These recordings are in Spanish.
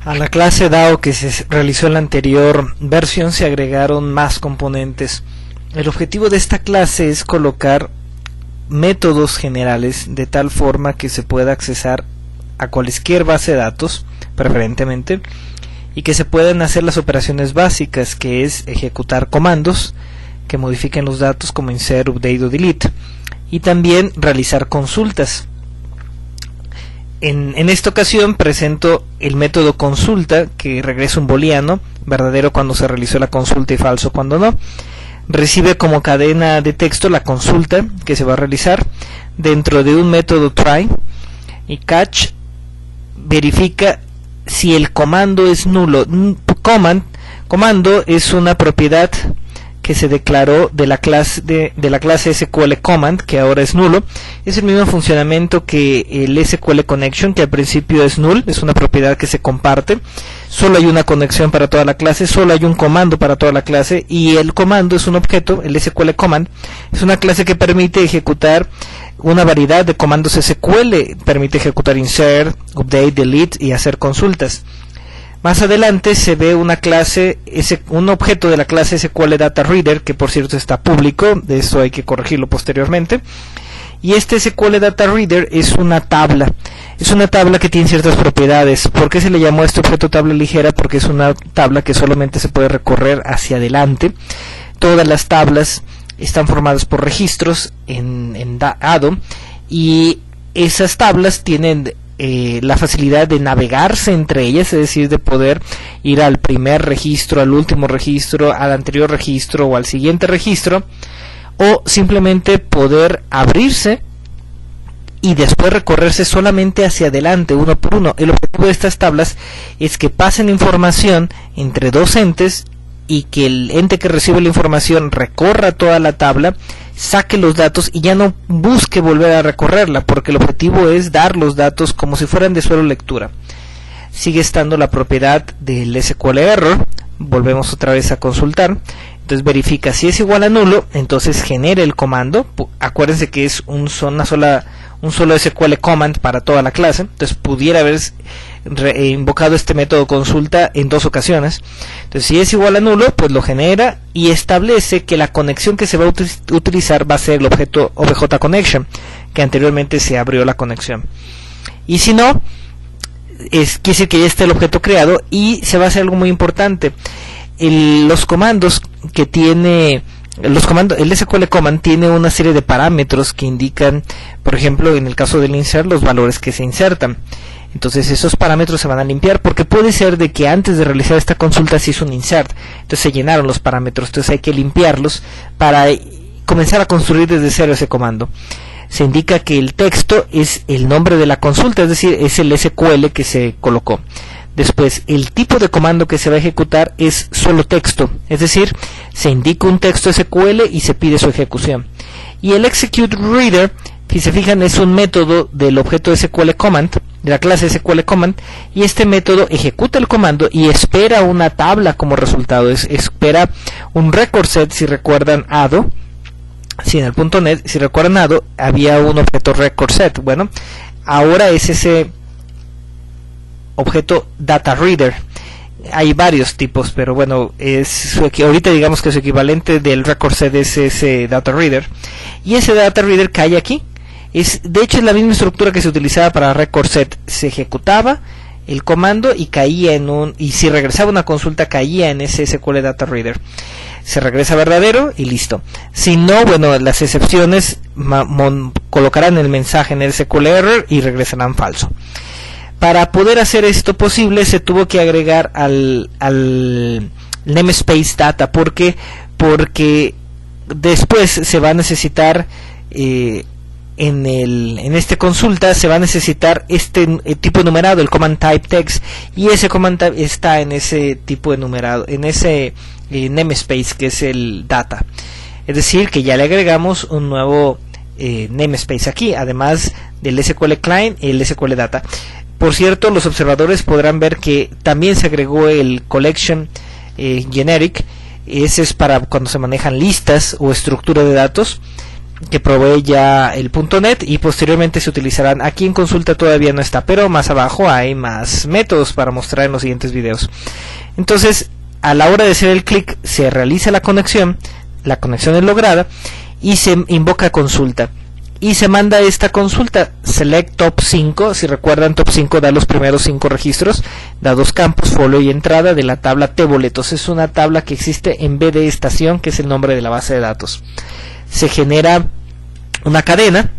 A la clase DAO que se realizó en la anterior versión se agregaron más componentes. El objetivo de esta clase es colocar métodos generales de tal forma que se pueda accesar a cualquier base de datos, preferentemente, y que se puedan hacer las operaciones básicas, que es ejecutar comandos que modifiquen los datos como insert, update o delete, y también realizar consultas. En esta ocasión presento el método consulta, que regresa un booleano, verdadero cuando se realizó la consulta y falso cuando no. Recibe como cadena de texto la consulta que se va a realizar dentro de un método try, y catch verifica si el comando es nulo. Comando es una propiedad que se declaró de la clase SQL Command, que ahora es nulo. Es el mismo funcionamiento que el SQL Connection, que al principio es null, es una propiedad que se comparte. Solo hay una conexión para toda la clase, solo hay un comando para toda la clase, y el comando es un objeto, el SQL Command, es una clase que permite ejecutar una variedad de comandos SQL, permite ejecutar insert, update, delete y hacer consultas. Más adelante se ve una clase, un objeto de la clase SQL Data Reader, que por cierto está público, de eso hay que corregirlo posteriormente. Y este SQL Data Reader es una tabla que tiene ciertas propiedades. ¿Por qué se le llamó a este objeto tabla ligera? Porque es una tabla que solamente se puede recorrer hacia adelante. Todas las tablas están formadas por registros en ADO, y esas tablas tienen la facilidad de navegarse entre ellas, es decir, de poder ir al primer registro, al último registro, al anterior registro o al siguiente registro, o simplemente poder abrirse y después recorrerse solamente hacia adelante, uno por uno. El objetivo de estas tablas es que pasen información entre dos entes, y que el ente que recibe la información recorra toda la tabla, saque los datos y ya no busque volver a recorrerla, porque el objetivo es dar los datos como si fueran de solo lectura. Sigue estando la propiedad del SQL error. Volvemos otra vez a consultar. Entonces verifica si es igual a nulo, entonces genera el comando. Acuérdense que es un solo SQL command para toda la clase, entonces pudiera haber invocado este método consulta en dos ocasiones. Entonces si es igual a nulo, pues lo genera y establece que la conexión que se va a utilizar va a ser el objeto OBJ Connection, que anteriormente se abrió la conexión. Y si no, quiere decir que ya está el objeto creado, y se va a hacer algo muy importante. Los comandos que tiene el SQL Command tiene una serie de parámetros que indican, por ejemplo, en el caso del insert, los valores que se insertan. Entonces esos parámetros se van a limpiar, porque puede ser de que antes de realizar esta consulta se hizo un insert, entonces se llenaron los parámetros, entonces hay que limpiarlos para comenzar a construir desde cero ese comando. Se indica que el texto es el nombre de la consulta, es decir, es el SQL que se colocó. Después, el tipo de comando que se va a ejecutar es solo texto, es decir, se indica un texto SQL y se pide su ejecución. Y el execute reader, si se fijan, es un método del objeto SQL command, de la clase SQL command, y este método ejecuta el comando y espera una tabla como resultado, espera un record set. Si recuerdan ADO, si en el .NET, si recuerdan ADO, había un objeto record set. Bueno, ahora es ese objeto data reader. Hay varios tipos, pero bueno, ahorita digamos que su equivalente del record set es ese data reader, y ese data reader cae aquí. De hecho es la misma estructura que se utilizaba para record set. Se ejecutaba el comando y caía y si regresaba una consulta caía en ese SQL data reader. Se regresa verdadero y listo. Si no, bueno, las excepciones colocarán el mensaje en el SQL error y regresarán falso. Para poder hacer esto posible, se tuvo que agregar al namespace data. ¿Por qué? Porque después se va a necesitar en este consulta se va a necesitar este tipo enumerado, el command type text, y ese command type está en ese tipo enumerado, en ese namespace que es el data. Es decir, que ya le agregamos un nuevo namespace aquí, además del SQL client y el SQL data. Por cierto, los observadores podrán ver que también se agregó el collection generic. Ese es para cuando se manejan listas o estructura de datos. que provee ya el .NET, y posteriormente se utilizarán. Aquí en consulta todavía no está, pero más abajo hay más métodos para mostrar en los siguientes videos. Entonces, a la hora de hacer el clic, se realiza la conexión es lograda y se invoca consulta. Y se manda esta consulta, select top 5, si recuerdan top 5 da los primeros 5 registros, da 2 campos, folio y entrada de la tabla T-boletos. Es una tabla que existe en BD estación, que es el nombre de la base de datos. Se genera una cadena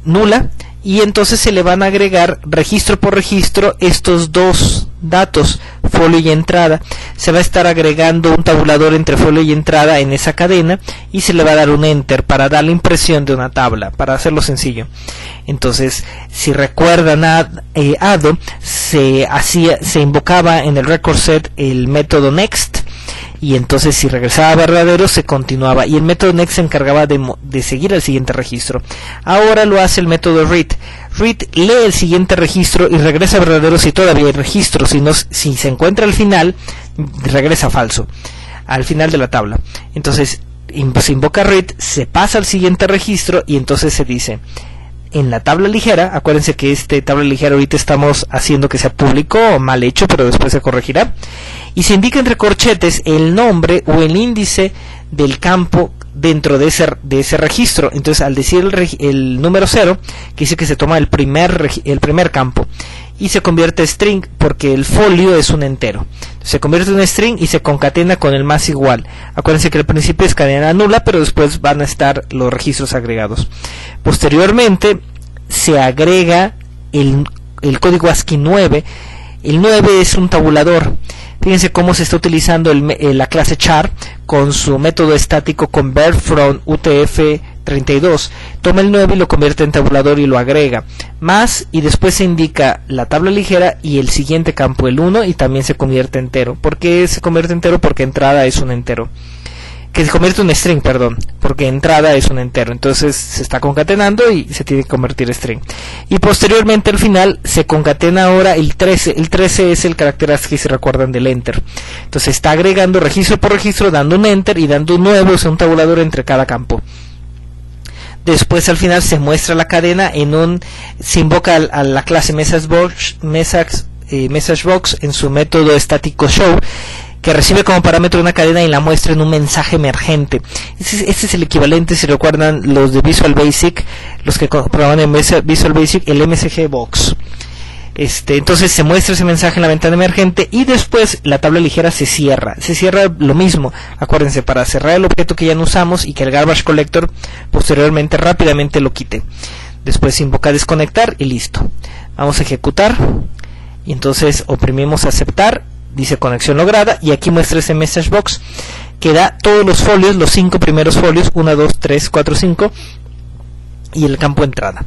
nula y entonces se le van a agregar registro por registro estos dos datos, folio y entrada. Se va a estar agregando un tabulador entre folio y entrada en esa cadena y se le va a dar un enter para dar la impresión de una tabla, para hacerlo sencillo. Entonces, si recuerdan ADO, se invocaba en el record set el método next, y entonces si regresaba verdadero se continuaba, y el método next se encargaba de seguir al siguiente registro. Ahora lo hace el método read. Read lee el siguiente registro y regresa verdadero si todavía hay registro. Si se encuentra al final, regresa falso al final de la tabla. Entonces se invoca read, se pasa al siguiente registro y entonces se dice en la tabla ligera. Acuérdense que tabla ligera ahorita estamos haciendo que sea público o mal hecho, pero después se corregirá, y se indica entre corchetes el nombre o el índice del campo dentro de ese registro. Entonces, al decir el número 0, que dice que se toma el primer campo y se convierte en string, porque el folio es un entero. Se convierte en un string y se concatena con el más igual. Acuérdense que al principio es cadena nula, pero después van a estar los registros agregados. Posteriormente se agrega el código ASCII 9. El 9 es un tabulador. Fíjense cómo se está utilizando la clase char con su método estático convert from UTF-32. Toma el 9 y lo convierte en tabulador y lo agrega. Más, y después se indica la tabla ligera y el siguiente campo, el 1, y también se convierte entero. ¿Por qué se convierte entero? Porque entrada es un entero. Que se convierte en string, perdón, porque entrada es un entero. Entonces se está concatenando y se tiene que convertir en string. Y posteriormente al final se concatena ahora el 13. El 13 es el carácter ASCII, si recuerdan, del enter. Entonces está agregando registro por registro, dando un enter y dando un nuevo, o sea, un tabulador entre cada campo. Después al final se muestra la cadena se invoca a la clase messagebox en su método estático show, que recibe como parámetro una cadena y la muestra en un mensaje emergente. Este es el equivalente, si recuerdan, los de Visual Basic, los que comprobaban en Visual Basic, el MSG Box. Entonces se muestra ese mensaje en la ventana emergente y después la tabla ligera se cierra lo mismo. Acuérdense, para cerrar el objeto que ya no usamos y que el garbage collector posteriormente rápidamente lo quite. Después se invoca desconectar y listo. Vamos a ejecutar y entonces oprimimos aceptar. Dice conexión lograda y aquí muestra ese message box que da todos los folios, los 5 primeros folios, 1, 2, 3, 4, 5 y el campo entrada.